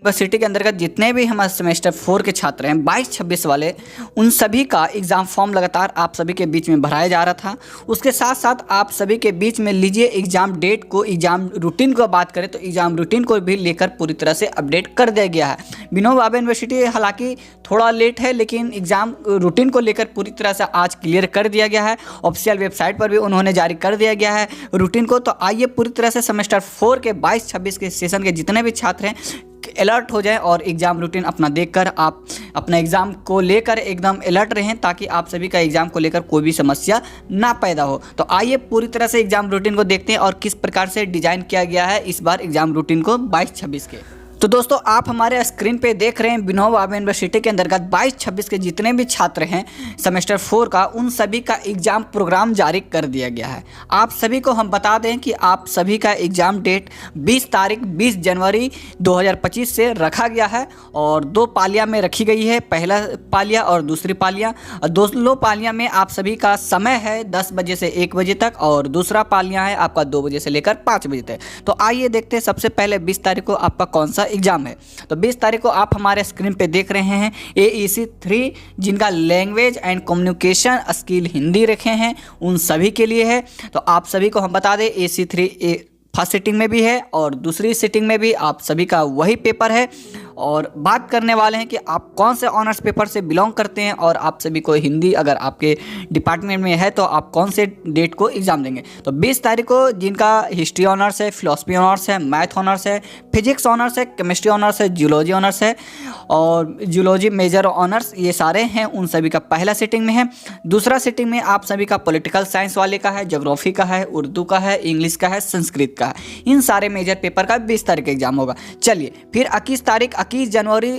University के अंतर्गत जितने भी हमारे सेमेस्टर 4 के छात्र हैं 22-26 वाले, उन सभी का एग्ज़ाम फॉर्म लगातार आप सभी के बीच में भराया जा रहा था। उसके साथ साथ आप सभी के बीच में लीजिए एग्ज़ाम डेट को, एग्ज़ाम रूटीन को बात करें तो एग्ज़ाम रूटीन को भी लेकर पूरी तरह से अपडेट कर दिया गया है। विनोबा भावे यूनिवर्सिटी हालांकि थोड़ा लेट है, लेकिन एग्ज़ाम रूटीन को लेकर पूरी तरह से आज क्लियर कर दिया गया है। ऑफिशियल वेबसाइट पर भी उन्होंने जारी कर दिया गया है रूटीन को। तो आइए पूरी तरह से सेमेस्टर 4 के 22-26 के सेशन के जितने भी छात्र हैं अलर्ट हो जाएं और एग्ज़ाम रूटीन अपना देखकर आप अपना एग्ज़ाम को लेकर एकदम अलर्ट रहें, ताकि आप सभी का एग्ज़ाम को लेकर कोई भी समस्या ना पैदा हो। तो आइए पूरी तरह से एग्ज़ाम रूटीन को देखते हैं और किस प्रकार से डिज़ाइन किया गया है इस बार एग्ज़ाम रूटीन को 22-26 के। तो दोस्तों आप हमारे स्क्रीन पे देख रहे हैं विनोबा भावे यूनिवर्सिटी के अंतर्गत 22-26 के जितने भी छात्र हैं सेमेस्टर 4 का, उन सभी का एग्ज़ाम प्रोग्राम जारी कर दिया गया है। आप सभी को हम बता दें कि आप सभी का एग्ज़ाम डेट 20 जनवरी 2025 से रखा गया है और 2 पालियां में रखी गई है, पहला पालिया और दूसरी पालियां। और दोनों पालियां में आप सभी का समय है 10 बजे से 1 बजे तक और दूसरा पालियां है आपका 2 बजे से लेकर 5 बजे तक। तो आइए देखते हैं सबसे पहले 20 तारीख को आपका कौन सा एग्जाम है। तो 20 तारीख को आप हमारे स्क्रीन पे देख रहे हैं AEC 3 जिनका language and communication skill Hindi रखे हैं, उन सभी के लिए है। तो आप सभी को हम बता दें AEC 3 फर्स्ट सिटिंग में भी है और दूसरी सिटिंग में भी आप सभी का वही पेपर है। और बात करने वाले हैं कि आप कौन से ऑनर्स पेपर से बिलोंग करते हैं और आप सभी को हिंदी अगर आपके डिपार्टमेंट में है तो आप कौन से डेट को एग्ज़ाम देंगे। तो 20 तारीख को जिनका हिस्ट्री ऑनर्स है, फिलोसफी ऑनर्स है, मैथ ऑनर्स है, फिजिक्स ऑनर्स है, केमिस्ट्री ऑनर्स है, जूलॉजी ऑनर्स है और जूलॉजी मेजर ऑनर्स, ये सारे हैं, उन सभी का पहला सिटिंग में है। दूसरा सिटिंग में आप सभी का पॉलिटिकल साइंस वाले का है, ज्योग्राफी का है, उर्दू का है, इंग्लिश का है, संस्कृत का है। इन सारे मेजर पेपर का 20 तारीख का एग्जाम होगा। चलिए फिर 21 जनवरी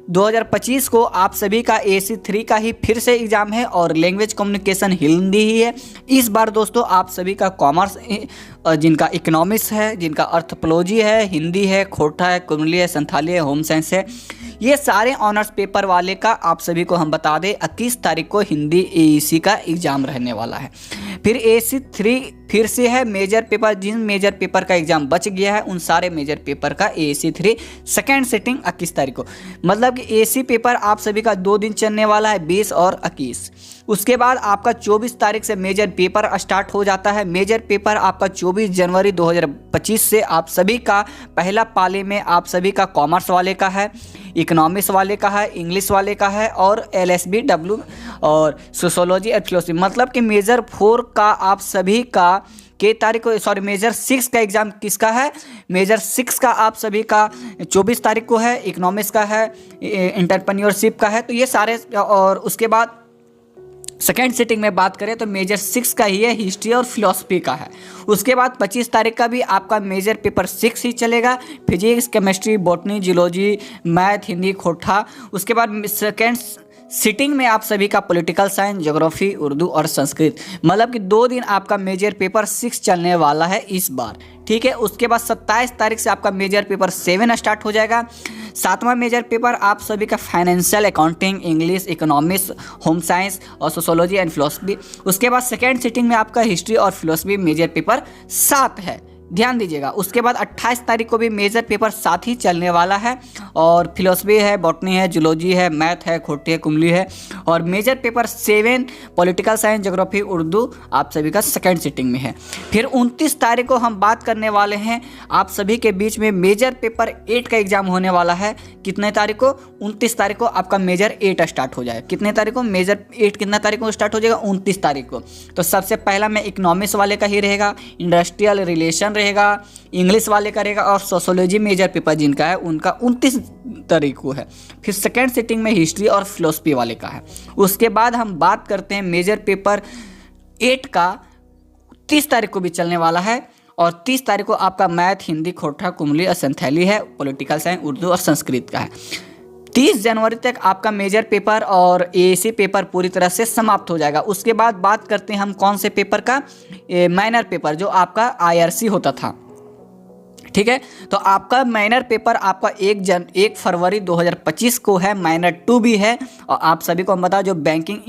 2025 को आप सभी का AEC 3 का ही फिर से एग्जाम है और लैंग्वेज कम्युनिकेशन हिंदी ही है। इस बार दोस्तों आप सभी का कॉमर्स, जिनका इकोनॉमिक्स है, जिनका अर्थोलॉजी है, हिंदी है, खोटा है, कुमली है, संथाली है, होम साइंस है, ये सारे ऑनर्स पेपर वाले का आप सभी को हम बता दें 21 तारीख को हिंदी AEC का एग्ज़ाम रहने वाला है। फिर AEC 3 फिर से है मेजर पेपर, जिन मेजर पेपर का एग्ज़ाम बच गया है उन सारे मेजर पेपर का AEC 3 सेकेंड सिटिंग 21 तारीख को, मतलब कि AEC पेपर आप सभी का 2 दिन चलने वाला है, 20 और 21। उसके बाद आपका 24 तारीख से मेजर पेपर स्टार्ट हो जाता है। मेजर पेपर आपका 24 जनवरी 2025 से आप सभी का पहला पाले में आप सभी का कॉमर्स वाले का है, इकोनॉमिक्स वाले का है, इंग्लिश वाले का है और LSBW और सोशोलॉजी एंड फिलोसफी, मतलब कि मेजर 4 का आप सभी का के तारीख को, सॉरी मेजर 6 का एग्ज़ाम किसका है, मेजर 6 का आप सभी का 24 तारीख को है, इकोनॉमिक्स का है, एंटरप्रेन्योरशिप का है। तो ये सारे, और उसके बाद सेकेंड सिटिंग में बात करें तो मेजर 6 का ही है, हिस्ट्री और फिलोसफी का है। उसके बाद 25 तारीख का भी आपका मेजर पेपर 6 ही चलेगा, physics, chemistry, botany, zoology, math, Hindi, खोटा। उसके बाद सेकेंड सिटिंग में आप सभी का पॉलिटिकल साइंस, ज्योग्राफी, उर्दू और संस्कृत, मतलब कि 2 दिन आपका मेजर पेपर 6 चलने वाला है इस बार, ठीक है। उसके बाद 27 तारीख से आपका मेजर पेपर 7 स्टार्ट हो जाएगा। 7वां मेजर पेपर आप सभी का financial, accounting, English, economics, home science और सोशोलॉजी एंड फिलोसफी। उसके बाद सेकेंड सिटिंग में आपका हिस्ट्री और फिलोसफी मेजर पेपर 7 है, ध्यान दीजिएगा। उसके बाद 28 तारीख को भी मेजर पेपर 7 ही चलने वाला है और फिलोसफी है, बॉटनी है, जूलॉजी है, मैथ है, खोटी है, कुमली है और major paper 7 political science, geography, Urdu आप सभी का सेकेंड सिटिंग में है। फिर 29 तारीख को हम बात करने वाले हैं आप सभी के बीच में मेजर पेपर 8 का एग्जाम होने वाला है। कितने तारीख को, 29 तारीख को आपका मेजर 8 स्टार्ट हो जाएगा। कितने तारीख को मेजर 8 कितना तारीख को स्टार्ट हो जाएगा, 29 तारीख को। तो सबसे पहला में इकोनॉमिक्स वाले का ही रहेगा, इंडस्ट्रियल रिलेशन रहेगा, इंग्लिश वाले का रहेगा और सोशोलॉजी मेजर पेपर जिनका है उनका 29 तारीख को है। फिर सेकेंड सिटिंग में हिस्ट्री और फिलोसफी वाले का है। उसके बाद हम बात करते हैं मेजर पेपर 8 का 30 तारीख को भी चलने वाला है और 30 तारीख को आपका मैथ, हिंदी, खोटा, कुमली और संथैली है, पॉलिटिकल साइंस, उर्दू और संस्कृत का है। 30 जनवरी तक आपका मेजर पेपर और AEC पेपर पूरी तरह से समाप्त हो जाएगा। उसके बाद बात करते हैं हम कौन से पेपर का, माइनर पेपर जो आपका IRC होता था, ठीक है। तो आपका माइनर पेपर आपका 1 फरवरी 2025 को है, माइनर 2 भी है और आप सभी को हम बता जो banking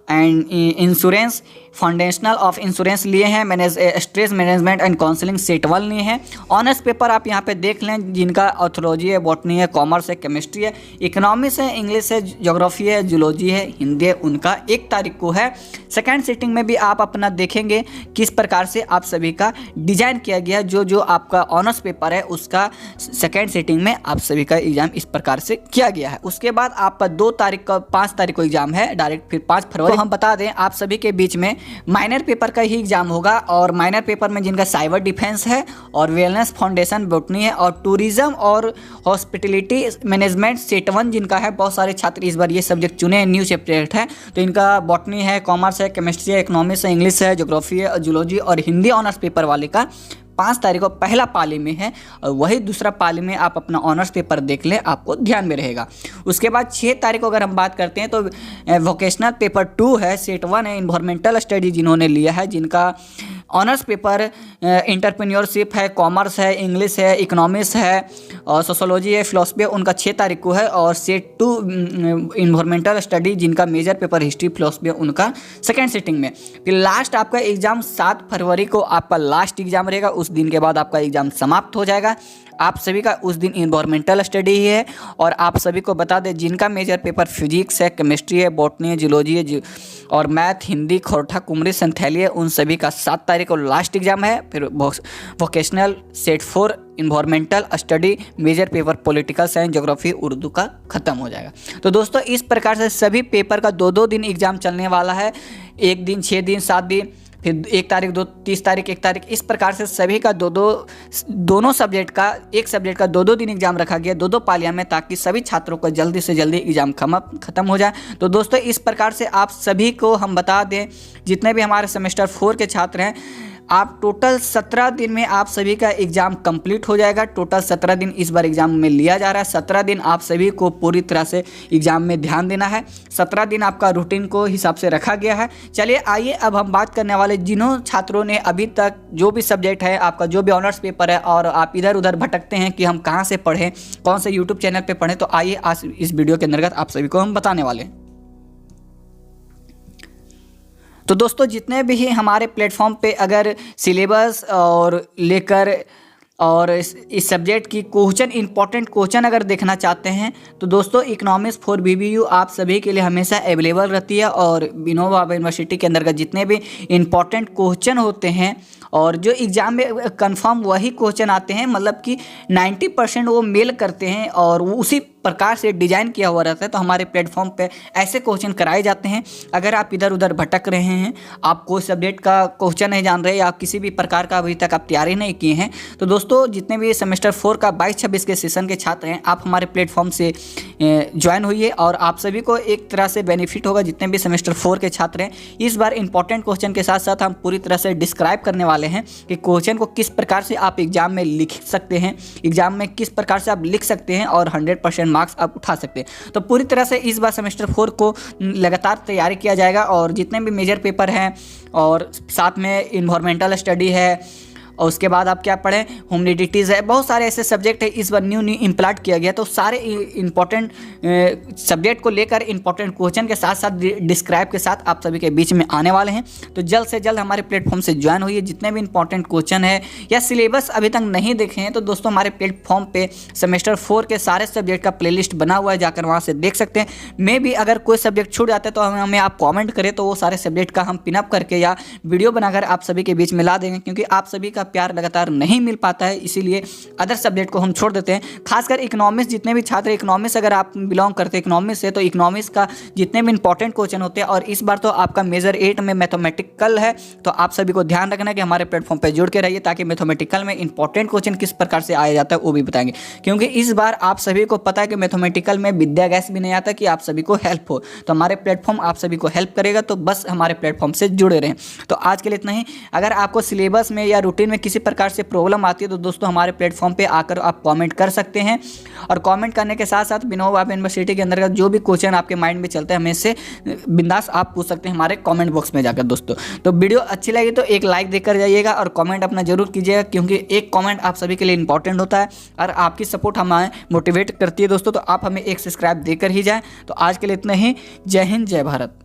and insurance, foundational of insurance लिए हैं, stress management and counselling set 1 लिए हैं। ऑनर्स पेपर आप यहाँ पे देख लें जिनका ऑथोलॉजी है, बॉटनी है, कॉमर्स है, केमिस्ट्री है, इकोनॉमिक्स है, इंग्लिश है, ज्योग्राफी है, जूलॉजी है, हिंदी है, उनका 1 तारीख को है। सेकेंड सिटिंग में भी आप अपना देखेंगे किस प्रकार से आप सभी का डिजाइन किया गया, जो आपका ऑनर्स पेपर है उसका सेकेंड सिटिंग में आप सभी का एग्जाम इस प्रकार से किया गया है। उसके बाद आपका 5 तारीख को एग्जाम है डायरेक्ट, फिर 5 फरवरी। तो हम बता दें आप सभी के बीच में माइनर पेपर का ही एग्जाम होगा, और माइनर पेपर में जिनका साइबर डिफेंस है और वेलनेस फाउंडेशन बॉटनी है और टूरिज्म और हॉस्पिटलिटी मैनेजमेंट सेट 1 जिनका है, बहुत सारे छात्र इस बार ये सब्जेक्ट चुने हैं, न्यू सब्जेक्ट है, तो इनका बॉटनी है, कॉमर्स है, केमिस्ट्री है, इकोनॉमिक्स है, इंग्लिश है, ज्योग्राफी है, जूलॉजी और हिंदी ऑनर्स पेपर वाले का 5 तारीख को पहला पाली में है, और वही दूसरा पाली में आप अपना ऑनर्स पेपर देख लें, आपको ध्यान में रहेगा। उसके बाद 6 तारीख को अगर हम बात करते हैं तो वोकेशनल पेपर 2 है, सेट 1 है, इन्वायरमेंटल स्टडी जिन्होंने लिया है, जिनका ऑनर्स पेपर एंटरप्रेन्योरशिप है, कॉमर्स है, इंग्लिश है, इकोनॉमिक्स है और सोशोलॉजी है, फिलोसफी है, उनका 6 तारीख को है। और सेट 2 इन्वायरमेंटल स्टडी जिनका मेजर पेपर हिस्ट्री फिलोसफी है, उनका सेकेंड सिटिंग में। फिर लास्ट आपका एग्जाम 7 फरवरी को आपका लास्ट एग्जाम रहेगा, उस दिन के बाद आपका एग्जाम समाप्त हो जाएगा। आप सभी का उस दिन इन्वायरमेंटल स्टडी ही है, और आप सभी को बता दें जिनका मेजर पेपर फिजिक्स है, केमिस्ट्री है, बॉटनी है, जूलॉजी है और मैथ, हिंदी, खोरठा, कुमरी, संथैली है, उन सभी का 7 तारीख को लास्ट एग्जाम है। फिर vocational set 4 environmental study major paper political science, geography, Urdu का ख़त्म हो जाएगा। तो दोस्तों इस प्रकार से सभी पेपर का 2-2 दिन एग्जाम चलने वाला है, 1 दिन, 6 दिन, 7 दिन, फिर 1 तारीख, 30 तारीख, 1 तारीख, इस प्रकार से सभी का दोनों सब्जेक्ट का, एक सब्जेक्ट का 2-2 दिन एग्जाम रखा गया, 2-2 पालियां में, ताकि सभी छात्रों को जल्दी से जल्दी एग्जाम खत्म हो जाए। तो दोस्तों इस प्रकार से आप सभी को हम बता दें, जितने भी हमारे सेमेस्टर 4 के छात्र हैं, आप टोटल 17 दिन में आप सभी का एग्ज़ाम कंप्लीट हो जाएगा। टोटल 17 दिन इस बार एग्ज़ाम में लिया जा रहा है। 17 दिन आप सभी को पूरी तरह से एग्ज़ाम में ध्यान देना है। 17 दिन आपका रूटीन को हिसाब से रखा गया है। चलिए आइए अब हम बात करने वाले जिन्हों छात्रों ने अभी तक जो भी सब्जेक्ट है, आपका जो भी ऑनर्स पेपर है, और आप इधर उधर भटकते हैं कि हम कहाँ से पढ़ें, कौन से यूट्यूब चैनल पर पढ़ें, तो आइए आज इस वीडियो के अंतर्गत आप सभी को हम बताने वाले हैं। तो दोस्तों जितने भी हमारे प्लेटफॉर्म पे अगर सिलेबस और लेकर और इस सब्जेक्ट की इंपॉर्टेंट क्वेश्चन अगर देखना चाहते हैं, तो दोस्तों इकोनॉमिक्स फॉर BBU आप सभी के लिए हमेशा अवेलेबल रहती है। और विनोबा यूनिवर्सिटी के अंदर जितने भी इंपॉर्टेंट क्वेश्चन होते हैं और जो एग्ज़ाम में कंफर्म वही क्वेश्चन आते हैं, मतलब कि 90% वो मेल करते हैं और वो उसी प्रकार से डिजाइन किया हुआ रहता है। तो हमारे प्लेटफॉर्म पे ऐसे क्वेश्चन कराए जाते हैं। अगर आप इधर उधर भटक रहे हैं, आप कोई सब्जेक्ट का क्वेश्चन नहीं जान रहे, या आप किसी भी प्रकार का अभी तक आप तैयारी नहीं किए हैं, तो दोस्तों जितने भी सेमेस्टर 4 का 22-26 के सेशन के छात्र हैं, आप हमारे प्लेटफॉर्म से ज्वाइन होइए और आप सभी को एक तरह से बेनिफिट होगा। जितने भी सेमेस्टर 4 के छात्र हैं, इस बार इंपॉर्टेंट क्वेश्चन के साथ साथ हम पूरी तरह से डिस्क्राइब करने वाले हैं कि क्वेश्चन को किस प्रकार से आप एग्जाम में लिख सकते हैं, एग्जाम में किस प्रकार से आप लिख सकते हैं और 100% मार्क्स आप उठा सकते हैं। तो पूरी तरह से इस बार सेमेस्टर 4 को लगातार तैयारी किया जाएगा, और जितने भी मेजर पेपर हैं और साथ में इन्वायरमेंटल स्टडी है, और उसके बाद आप क्या पढ़ें, ह्यूमैनिटीज़ है, बहुत सारे ऐसे सब्जेक्ट है इस बार न्यू इम्प्लांट किया गया। तो सारे इंपॉर्टेंट सब्जेक्ट को लेकर इंपॉर्टेंट क्वेश्चन के साथ साथ डिस्क्राइब के साथ आप सभी के बीच में आने वाले हैं। तो जल्द से जल्द हमारे प्लेटफॉर्म से ज्वाइन होइए। जितने भी इंपॉर्टेंट क्वेश्चन है या सिलेबस अभी तक नहीं देखे हैं, तो दोस्तों हमारे प्लेटफॉर्म पे सेमेस्टर 4 के सारे सब्जेक्ट का प्लेलिस्ट बना हुआ है, जाकर वहाँ से देख सकते हैं। मे भी अगर कोई सब्जेक्ट छूट जाता है तो हमें आप कॉमेंट करें, तो वो सारे सब्जेक्ट का हम पिनअप करके या वीडियो बनाकर आप सभी के बीच में ला देंगे, क्योंकि आप सभी का प्यार लगातार नहीं मिल पाता है, इसीलिए अदर सब्जेक्ट को हम छोड़ देते हैं। खासकर इकोनॉमिक्स, जितने भी छात्र इकोनॉमिक्स अगर आप बिलोंग करते हैं इकोनॉमिक्स से, तो इकोनॉमिक्स का जितने भी इंपॉर्टेंट क्वेश्चन होते हैं, और इस बार तो आपका मेजर 8 में मैथमेटिकल है, तो आप सभी को ध्यान रखना कि हमारे प्लेटफॉर्म पर जुड़ के रहिए, ताकि मैथमेटिकल में इंपॉर्टेंट क्वेश्चन किस प्रकार से आया जाता है वो भी बताएंगे। क्योंकि इस बार आप सभी को पता है कि मैथमेटिकल में विद्या गैस भी नहीं आता कि आप सभी को हेल्प हो, तो हमारे प्लेटफॉर्म आप सभी को हेल्प करेगा। तो बस हमारे प्लेटफॉर्म से जुड़े रहें। तो आज के लिए इतना ही। अगर आपको सिलेबस में या रूटीन में किसी प्रकार से प्रॉब्लम आती है, तो दोस्तों हमारे प्लेटफॉर्म पे आकर आप कमेंट कर सकते हैं, और कमेंट करने के साथ साथ विनोबा यूनिवर्सिटी के अंदर जो भी क्वेश्चन आपके माइंड में चलता है, हमें से बिंदास आप पूछ सकते हैं हमारे कमेंट बॉक्स में जाकर। दोस्तों तो वीडियो अच्छी लगी तो एक लाइक देकर जाइएगा, और कमेंट अपना जरूर कीजिएगा, क्योंकि एक कमेंट आप सभी के लिए इंपॉर्टेंट होता है, और आपकी सपोर्ट हमें मोटिवेट करती है दोस्तों। तो आप हमें एक सब्सक्राइब देकर ही जाएँ। तो आज के लिए इतना ही। जय हिंद, जय भारत।